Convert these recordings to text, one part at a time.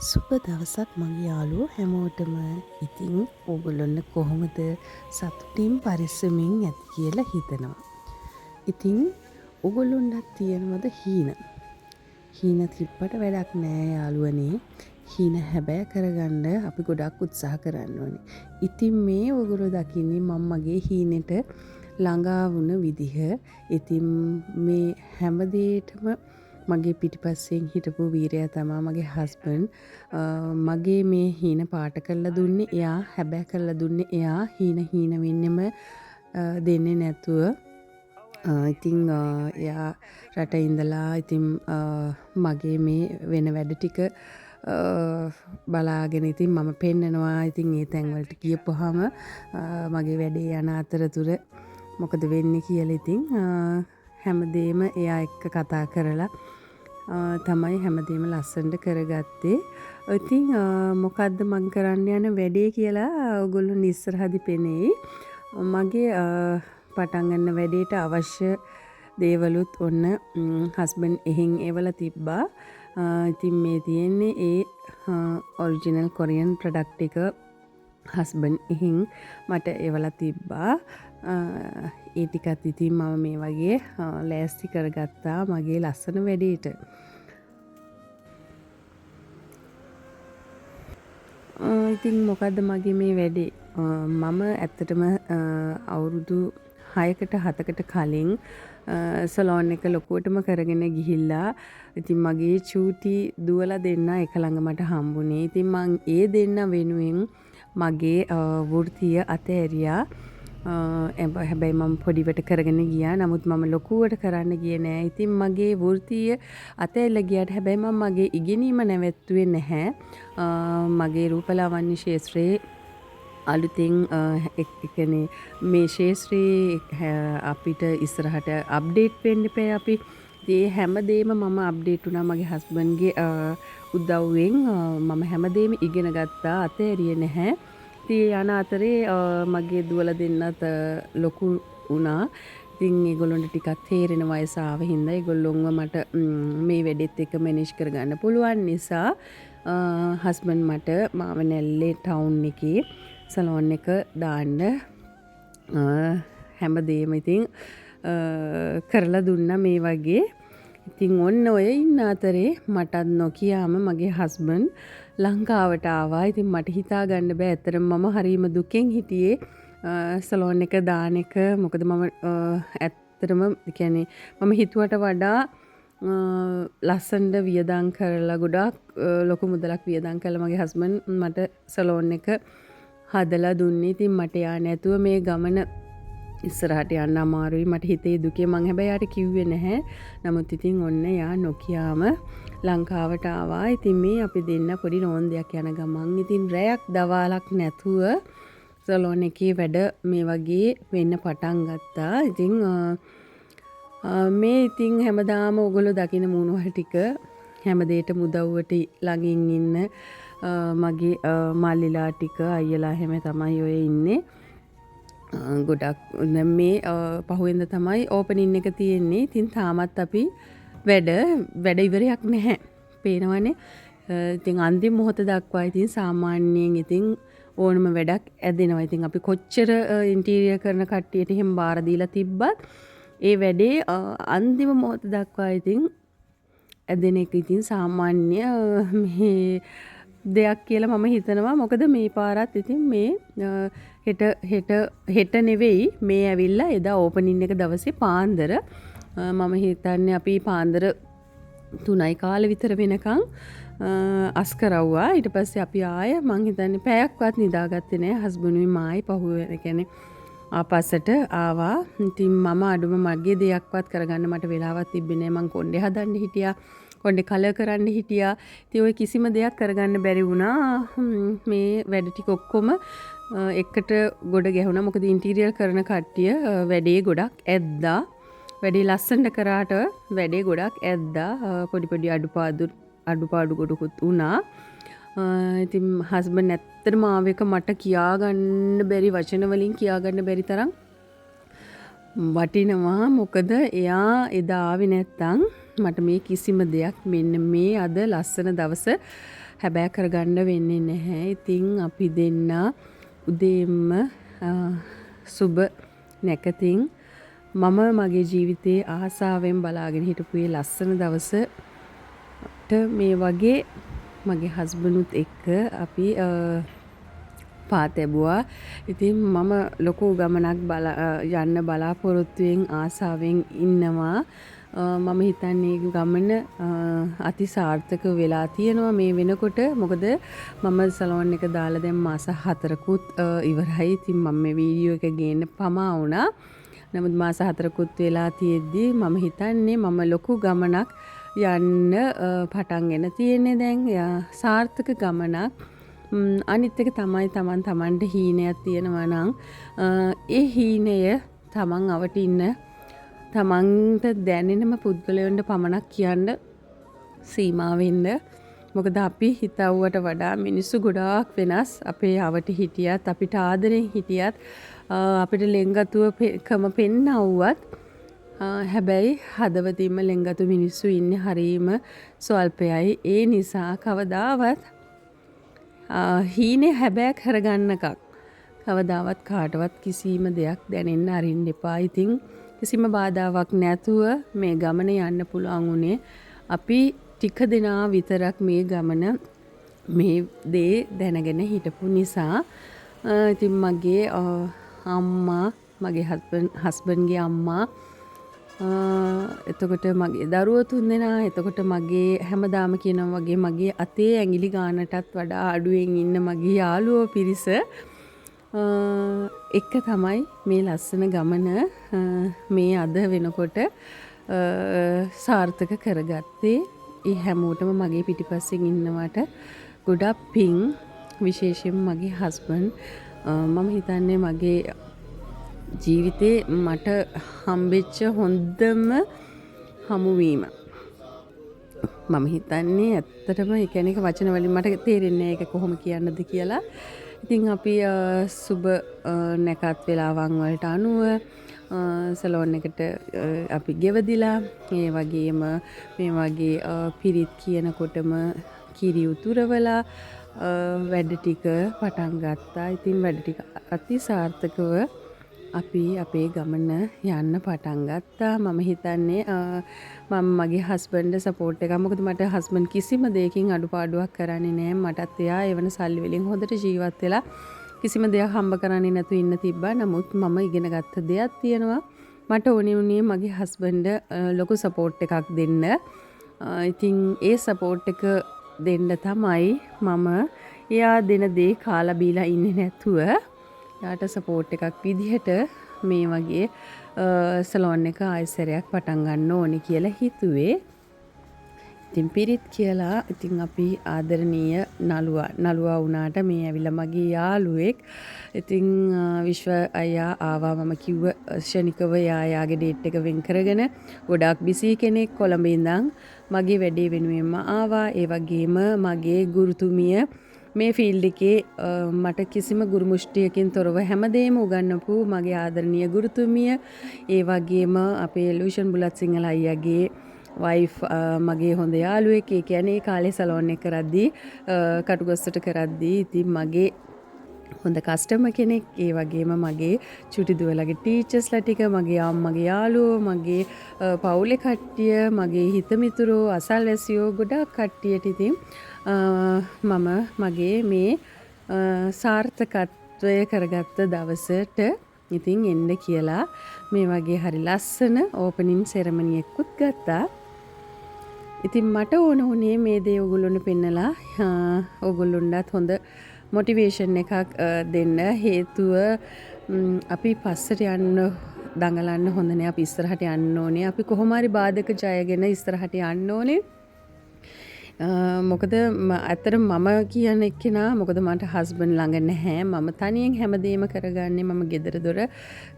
සුබ දවසක් මගේ යාළුවෝ හැමෝටම. ඉතින් ඕගොල්ලොන්න කොහොමද සතුටින් පරිස්සමින් ඇති කියලා හිතනවා. ඉතින් ඕගොල්ලොන්ටත් තියෙනවද හීන? හීන තිබ්බට වැඩක් නෑ යාළුවනේ. හීන හැබෑ කරගන්න අපි ගොඩක් උත්සාහ කරන්න ඕනේ. ඉතින් මේ ඔයගොල්ලෝ දකින්නේ මම මගේ හීනෙට ළඟා වුණ විදිහ. ඉතින් මේ හැම දෙයකටම මගේ පිටිපස්සෙන් හිටපු වීරයා තමා මගේ හස්බන්ඩ්. මගේ මේ හීන පාට කරලා දුන්නේ එයා, හැබෑ කරලා දුන්නේ එයා. හීන වෙන්නෙම දෙන්නේ නැතුව. ඉතින් එයා රට ඉඳලා ඉතින් මගේ මේ වෙන වැඩ ටික බලාගෙන ඉතින් මම පෙන්නනවා. ඉතින් ඒ තැන්වලට ගියපුවාම මගේ වැඩේ යන අතරතුර මොකද වෙන්නේ කියලා ඉතින් හැමදේම එයා එක්ක කතා කරලා තමයි හැමදේම ලස්සනට කරගත්තේ. ඉතින් මොකද්ද මං කරන්න යන වැඩේ කියලා ඔයගොල්ලෝ ඉස්සරහදි පෙනෙයි. මගේ පටන් ගන්න වැඩේට අවශ්‍ය දේවලුත් ඔන්න හස්බන්ඩ් එහෙන් එවලා තිබ්බා. ඉතින් මේ තියෙන්නේ ඒ ඔරිජිනල් කොරියන් ප්‍රොඩක්ට් එක හස්බන්ඩ් එහෙන් මට එවලා තිබ්බා. ඒ ටිකත් ඉතින් මම මේ වගේ ලෑස්ති කරගත්තා මගේ ලස්සන වැඩේට. ඉතින් මොකද්ද මගේ මේ වැඩේ? මම ඇත්තටම අවුරුදු 6කට 7කට කලින් සලෝන් එක ලොකුවටම කරගෙන ගිහිල්ලා ඉතින් මගේ චූටි දුවලා දෙන්න එක ළඟ මට හම්බුනේ. ඉතින් මං ඒ දෙන්න වෙනුවෙන් මගේ වෘත්තිය අතෑරියා. හැබැයි මම පොඩිවට කරගෙන ගියා. නමුත් මම ලොකුවට කරන්න ගියේ නෑ. ඉතින් මගේ වෘත්තිය අතෑරලා ගියාට හැබැයි මම මගේ ඉගෙනීම නැවැත්තුවේ නැහැ. මගේ රූපලාවන්‍ය ශාස්ත්‍රයේ අලුතින් එකනේ මේ ශාස්ත්‍රයේ අපිට ඉස්සරහට අප්ඩේට් වෙන්න එපා අපි. ඒ හැමදේම මම අප්ඩේට් වුණා මගේ හස්බන්ඩ්ගේ උදව්වෙන්. මම හැමදේම ඉගෙන ගත්තා. අතෑරියේ නැහැ. ඉතින් යන අතරේ මගේ දුවලා දෙන්නත් ලොකු වුණා. ඉතින් ඒගොල්ලොන්ට ටිකක් තේරෙන වයස ආව හින්දා ඒගොල්ලොන්ව මට මේ වැඩෙත් එක්ක මැනේජ් කරගන්න පුළුවන් නිසා හස්බන්ඩ් මට මාවනැල්ලේ ටවුන් එකේ සලෝන් එක දාන්න හැමදේම ඉතින් කරලා දුන්නා මේ වගේ. ඉතින් ඔන්න ඔය ඉන්න අතරේ මටත් නොකියාම මගේ හස්බන්ඩ් ලංකාවට ආවා. ඉතින් මට හිතා ගන්න බෑ. ඇත්තටම මම හරීම දුකෙන් හිටියේ සලෝන් එක දාන එක. මොකද මම ඇත්තටම කියන්නේ මම හිතුවට වඩා ලස්සනට වියදම් කරලා ගොඩාක් ලොකු මුදලක් වියදම් කළා මගේ හස්බන්ඩ් මට සලෝන් එක හදලා දුන්නේ. ඉතින් මට යා නැතුව මේ ගමන ඉස්සරහට යන්න අමාරුයි. මට හිතේ දුකේ මං හැබැයි යාට කිව්වේ නැහැ. නමුත් ඉතින් ඔන්න යා නොකියාම ලංකාවට ආවා. ඉතින් මේ අපි දෙන්න පොඩි රෝන්දයක් යන ගමන් ඉතින් රැයක් දවාලක් නැතුව සලෝන් එකේ වැඩ මේ වගේ වෙන්න පටන් ගත්තා. ඉතින් මේ ඉතින් හැමදාම ඔයගොල්ලෝ දකින මූණවල ටික හැමදේටම උදව්වට ළඟින් ඉන්න මගේ මල්ලිලා ටික අයියලා හැම තමයි ඔය ඉන්නේ. ගොඩක් මේ පහුවෙන්ද තමයි ඕපනින් එක තියෙන්නේ. ඉතින් තාමත් අපි වැඩ ඉවරයක් නැහැ. පේනවනේ. ඉතින් අන්තිම මොහොත දක්වා ඉතින් සාමාන්‍යයෙන් ඉතින් ඕනම වැඩක් ඇදෙනවා. ඉතින් අපි කොච්චර ඉන්ටීරියර් කරන කට්ටියට එහෙම බාර දීලා තිබ්බත් ඒ වැඩේ අන්තිම මොහොත දක්වා ඉතින් ඇදෙන එක ඉතින් සාමාන්‍ය මේ දෙයක් කියලා මම හිතනවා. මොකද මේ පාරත් ඉතින් මේ හෙට නෙවෙයි මේ ඇවිල්ලා එදා ඕපනින් එක දවසේ පාන්දර මම හිතන්නේ අපි පාන්දර 3යි කාලේ විතර වෙනකන් අස් කරවුවා. ඊට පස්සේ අපි ආය මං හිතන්නේ පැයක්වත් නිදාගත්තේ නැහැ. හස්බන්ඩ්ුයි මායි පහුවෙන කියන්නේ ආපස්සට ආවා. ඉතින් මම අඩුම මගේ දෙයක්වත් කරගන්න මට වෙලාවක් තිබ්බේ නැහැ. මං කොණ්ඩේ හදන්න හිටියා. කොණ්ඩේ කලර් කරන්න හිටියා. ඉතින් ওই කිසිම දෙයක් කරගන්න බැරි වුණා. මේ වැඩ ටික ඔක්කොම එකට ගොඩ ගැහුණා. මොකද ඉන්ටීරියර් කරන කට්ටිය වැඩේ ගොඩක් ඇද්දා. වැඩේ ලස්සනට කරාට වැඩේ ගොඩක් ඇද්දා. පොඩි පොඩි අඩුපාඩු ගොඩකුත් වුණා. ඉතින් හස්බන්ඩ් ඇත්තටම ආව එක මට කියාගන්න බැරි වචන වලින් කියාගන්න බැරි තරම් වටිනවා මොකද එයා එදා ආවේ නැත්තම් මට මේ කිසිම දෙයක් මෙන්න මේ අද ලස්සන දවස හැබෑ කරගන්න වෙන්නේ නැහැ. ඉතින් අපි දෙන්න උදේම සුබ නැකතින් මම මගේ ජීවිතයේ ආසාවෙන් බලාගෙන හිටපු මේ ලස්සන දවසට මේ වගේ මගේ හස්බන්ඩ්ුත් එක්ක අපි පා තැබුවා. ඉතින් මම ලොකු ගමනක් යන්න බලාපොරොත්තුවෙන් ආසාවෙන් ඉන්නවා. මම හිතන්නේ ගමන අති සාර්ථක වෙලා තියෙනවා මේ වෙනකොට. මොකද මම සලෝන් එක දාලා දැන් මාස 4කුත් ඉවරයි. ඉතින් මම මේ වීඩියෝ එක ගේන්න පමා වුණා. නමුත් මාස 4කුත් වෙලා තියෙද්දි මම හිතන්නේ මම ලොකු ගමනක් යන්න පටන්ගෙන තියෙන්නේ දැන්. සාර්ථක ගමනක්. අනිත් එක තමයි තමන්ට හීනයක් තියෙනවා නම් ඒ හීනය තමන් අවටින්න තමන්ට දැනෙනම පුද්ගලයන්ට පමණක් කියන්න සීමා වෙන්න. මොකද අපි හිතවුවට වඩා මිනිස්සු ගොඩාක් වෙනස්. අපේ අවට හිටියත් අපිට ආදරෙන් හිටියත් අපිට ලෙන්ගතුවකම පෙන්නවුවත් හැබැයි හදවතින්ම ලෙන්ගතු මිනිස්සු ඉන්නේ හරීම ස්වල්පයයි. ඒ නිසා කවදාවත් හීනේ හැබෑ කරගන්නකක් කවදාවත් කාටවත් කිසිම දෙයක් දැනෙන්න අරින්න එපා. ඉතින් කිසිම බාධාවක් නැතුව මේ ගමන යන්න පුළුවන් උනේ අපි ටික දෙනා විතරක් මේ ගමන මේ දේ දැනගෙන හිටපු නිසා. ඉතින් මගේ අම්මා මගේ හස්බන්ඩ්ගේ අම්මා එතකොට මගේ දරුවෝ 3 දෙනා එතකොට මගේ හැමදාම කියනවා වගේ මගේ අතේ ඇඟිලි ගානටත් වඩා අඩුවෙන් ඉන්න මගේ යාළුවෝ පිරිස එක තමයි මේ ලස්සන ගමන මේ අද වෙනකොට සාර්ථක කරගත්තේ. ඒ හැමෝටම මගේ පිටිපස්සෙන් ඉන්නවට ගොඩක් පිං. විශේෂයෙන් මගේ හස්බන්ඩ්. මම හිතන්නේ මගේ ජීවිතේ මට හම්බෙච්ච හොඳම හමුවීම. මම හිතන්නේ ඇත්තටම ඒ කියන්නේ වචන වලින් මට තේරෙන්නේ නැහැ ඒක කොහොම කියන්නද කියලා. ඉතින් අපි සුබ නැකත් වෙලාවන් වලට අනුව සලෝන් එකට අපි ගෙවදිලා ඒ වගේම මේ වගේ පිරිත් කියනකොටම කිරි උතුරවලා වැඩ ටික පටන් ගත්තා. ඉතින් වැඩ ටික අති සාර්ථකව අපි අපේ ගමන යන්න පටන් ගත්තා. මම හිතන්නේ මම මගේ හස්බන්ඩ් සපෝට් එක මොකද මට හස්බන්ඩ් කිසිම දෙයකින් අඩුපාඩුවක් කරන්නේ නැහැ. මටත් එයා එවන සල්ලි වලින් හොඳට ජීවත් වෙලා කිසිම දෙයක් හම්බ කරන්නේ නැතුව ඉන්න තිබ්බා. නමුත් මම ඉගෙන ගත්ත දෙයක් තියෙනවා. මට ඕනේ වුණේ මගේ හස්බන්ඩ් ලොකු සපෝට් එකක් දෙන්න. ඉතින් ඒ සපෝට් එක දෙන්න තමයි මම එයා දෙන දේ කාලා බීලා ඉන්නේ නැතුව යාට සපෝට් එකක් විදිහට මේ වගේ සලෝන් එක ආයසරයක් පටන් ගන්න ඕනේ කියලා හිතුවේ. ඉතින් පිරිත් කියලා ඉතින් අපි ආදරණීය නළුවා වුණාට මේ ඇවිල්ලා මගේ යාළුවෙක්. ඉතින් විශ්ව අයියා ආවා මම කිව්ව ශනිකව යායාගේ ඩේට් එක වෙන් කරගෙන ගොඩාක් බිසි කෙනෙක් කොළඹ ඉඳන් මගේ වැඩේ වෙනුවෙන්ම ආවා. ඒ වගේම මගේ ගුරුතුමිය මේ ෆීල්ඩ් එකේ මට කිසිම ගුරු මුෂ්ටියකින් තොරව හැමදේම උගන්වපු මගේ ආදරණීය ගුරුතුමිය. ඒ වගේම අපේ ලූෂන් බුලත් සිංහල අයියාගේ වයිෆ් මගේ හොඳ යාළුවෙක්. ඒ කියන්නේ කාලේ සලෝන් එක කරද්දී කටුගස්සට කරද්දී ඉතින් මගේ හොඳ කස්ටමර් කෙනෙක්. ඒ වගේම මගේ චුටි දුවලගේ ටීචර්ස්ලා ටික මගේ අම්මගේ යාළුවෝ මගේ පවුලේ කට්ටිය මගේ හිතමිතුරෝ අසල්වැසියෝ ගොඩක් කට්ටියට ඉතින් මම මගේ මේ සාර්ථකත්වය කරගත්ත දවසට ඉතින් එන්න කියලා මේ වගේ හරි ලස්සන ඕපනින් සෙරමනි එකකුත් ගත්තා. ඉතින් මට ඕන වුණේ මේ දේ ඔයගොල්ලොන්ට පෙන්නලා ඔයගොල්ලොන්ටත් හොඳ මොටිවේෂන් එකක් දෙන්න. හේතුව අපි පස්සට යන්න දඟලන්න හොඳ නෑ. අපි ඉස්සරහට යන්න ඕනේ. අපි කොහොම හරි බාධක ජයගෙන ඉස්සරහට යන්න ඕනේ. මොකද ඇත්තට මම කියන එක්කෙනා මොකද මට හස්බන්ඩ් ළඟ නැහැ. මම තනියෙන් හැමදේම කරගන්නේ. මම ගෙදර දොර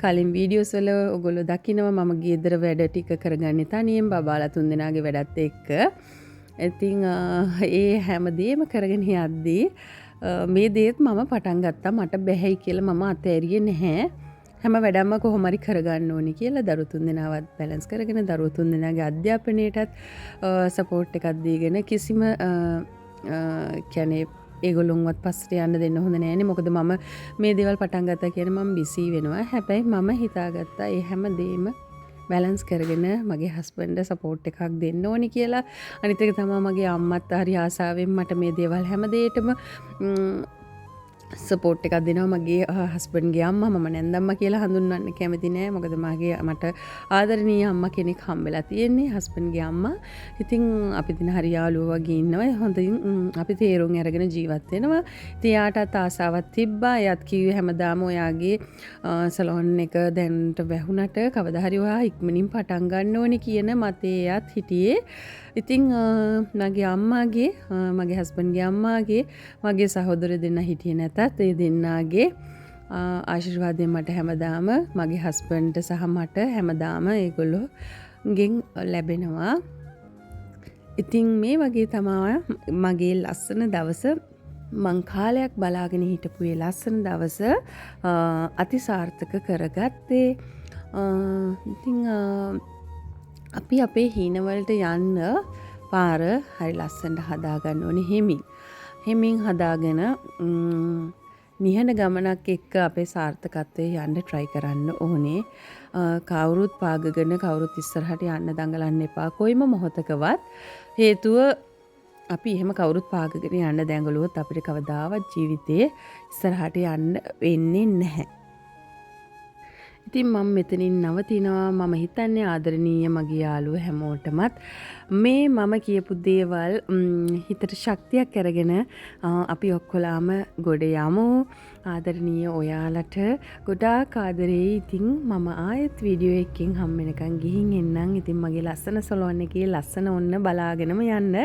කලින් වීඩියෝස් වල ඔයගොල්ලෝ දකිනවා මම ගෙදර වැඩ ටික කරගන්නේ තනියෙන් බබාලා 3 දෙනාගේ වැඩත් එක්ක. ඉතින් ඒ හැමදේම කරගෙන යද්දී මේ දේත් මම පටන් ගත්තා. මට බැහැයි කියලා මම අතෑරියේ නැහැ. හැම වැඩක්ම කොහොම හරි කරගන්න ඕනි කියලා දරු තුන්දෙනාවත් බැලන්ස් කරගෙන දරු තුන්දෙනාගේ අධ්‍යාපනයටත් සපෝට් එකක් දීගෙන කිසිම කියන්නේ ඒගොල්ලොන්වත් පස්සට යන්න දෙන්න හොඳ නෑනේ. මොකද මම මේ දේවල් පටන් ගත්තා කියන්නේ මම බිසී වෙනවා. හැබැයි මම හිතාගත්තා ඒ හැම දෙයක්ම බැලන්ස් කරගෙන මගේ හස්බන්ඩ්ට සපෝට් එකක් දෙන්න ඕනි කියලා. අනිත් එක තමයි මගේ අම්මත් හරි ආසාවෙන් මට මේ දේවල් හැම දෙයකටම සපෝට් එකක් දෙනවා. මගේ හස්බන්ඩ්ගේ අම්මා මම නැන්දම්මා කියලා හඳුන්වන්න කැමති නෑ. මොකද මට ආදරණීය අම්මා කෙනෙක් හම්බෙලා තියෙන්නේ හස්බන්ඩ්ගේ අම්මා. ඉතින් අපි දින හරි යාළුවෝ වගේ ඉන්නවා. හොඳින් අපි තේරුම් අරගෙන ජීවත් වෙනවා. ඉතින් යාටත් ආසාවක් තිබ්බා. එයාත් කිව්වේ හැමදාම ඔයාගේ සලෝන් එක දැන්ට වැහුණට කවදා හරි ඔයා ඉක්මනින් පටන් ගන්න ඕනේ කියන මතේ එයාත් හිටියේ. ඉතින් මගේ අම්මාගේ මගේ හස්බන්ඩ්ගේ අම්මාගේ මගේ සහෝදර දෙන්න හිටියේ නැතත් ඒ දෙන්නාගේ ආශිර්වාදයෙන් මට හැමදාම මගේ හස්බන්ඩ්ට සහ මට හැමදාම ඒගොල්ලෝගෙන් ලැබෙනවා. ඉතින් මේ වගේ තමයි මගේ ලස්සන දවස මං කාලයක් බලාගෙන හිටපු ඒ ලස්සන දවස අතිසාර්ථක කරගත්තේ. ඉතින් අපි අපේ හීනවලට යන්න පාර හරි ලස්සනට හදාගන්න ඕනේ. හෙමින් හදාගෙන නිහඬ ගමනක් එක්ක අපේ සාර්ථකත්වයේ යන්න try කරන්න ඕනේ. කවුරුත් පාගගෙන කවුරුත් ඉස්සරහට යන්න දඟලන්න එපා. කොයිම මොහොතකවත් හේතුව අපි එහෙම කවුරුත් පාගගෙන යන්න දැඟලුවොත් අපිට කවදාවත් ජීවිතේ ඉස්සරහට යන්න වෙන්නේ නැහැ. ඉතින් මම මෙතනින් නවතිනවා. මම හිතන්නේ ආදරණීය මගේ යාළුවෝ හැමෝටමත් මේ මම කියපු දේවල් හිතට ශක්තියක් අරගෙන අපි ඔක්කොලාම ගොඩ යමු. ආදරණීය ඔයාලට ගොඩාක් ආදරේ. ඉතින් මම ආයෙත් වීඩියෝ එකකින් හම්බ වෙනකන් ගිහින් එන්නම්. ඉතින් මගේ ලස්සන සලෝන් එකේ ලස්සන ඔන්න බලාගෙනම යන්න.